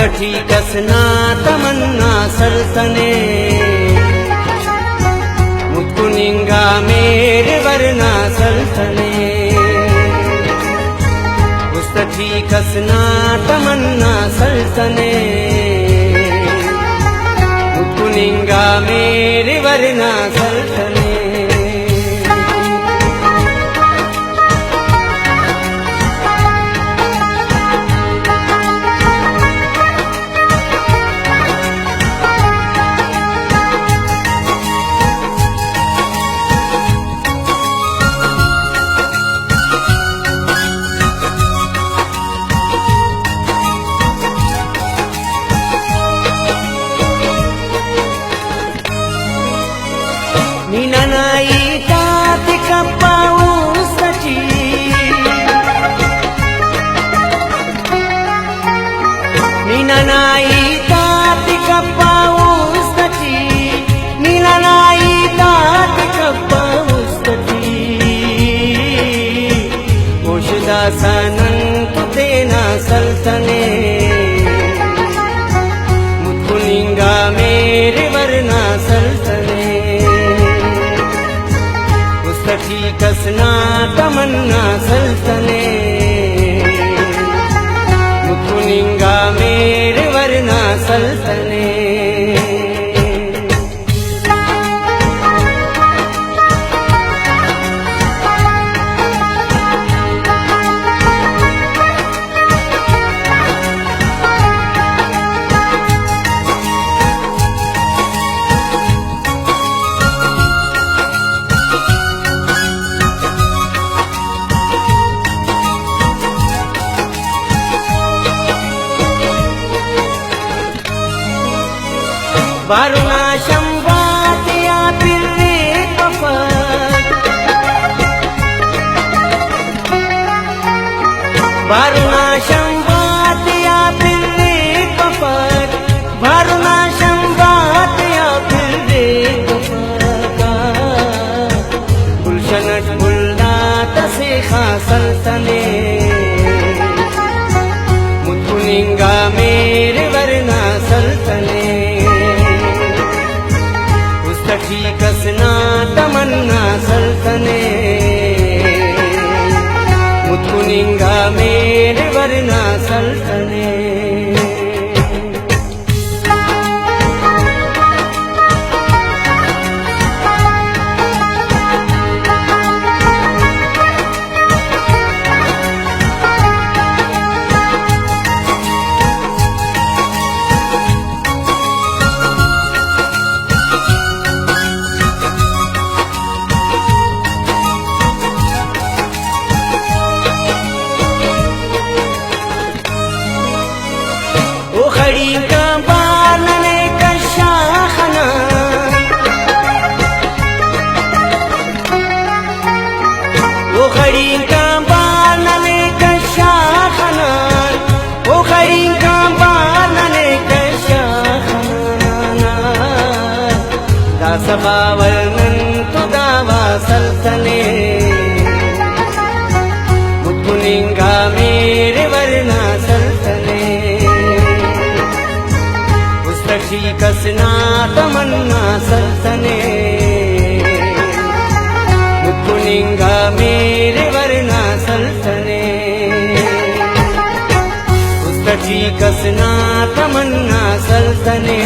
उसकी कसना तमन्ना सल्तने मुत्कुनिंगा मेरे वरना सल्तने उसकी कसना तमन्ना सल्तने मुत्कुनिंगा मेरे Verna सल्तने Ninanai tati kapaustaci Ninanai tati kapaustaci Ninanai tati kapaustaci Oshda sanan tutena saltane Mutkuninga mere varna saltane उसकी कसना तमन्ना सल्तने मुत्कुनिंगा मेरे Verna सल्तने Varuna shambhatiya pirre kafat Varuna shambhatiya pirre kafat Varuna shambhatiya pirre kafat Gulshanat gullata se khasaltane Mutkuninga mere varna saltane उसकी कसना तमन्ना सल्तने मुत्कुनिंगा मेरे Verna सल्तने खड़ी का बानने का शाखना वो खड़ी का बानने का शाखना वो खड़ी का बानने का शाखना दासबावरनन तो दावा सल्तने मुत्कुनिंगा मेरे वरना सल्तने उसकी कसना तमन्ना सल्तने मुत्कुनिंगा मेरे वरना सल्तने उसकी कसना तमन्ना सल्तने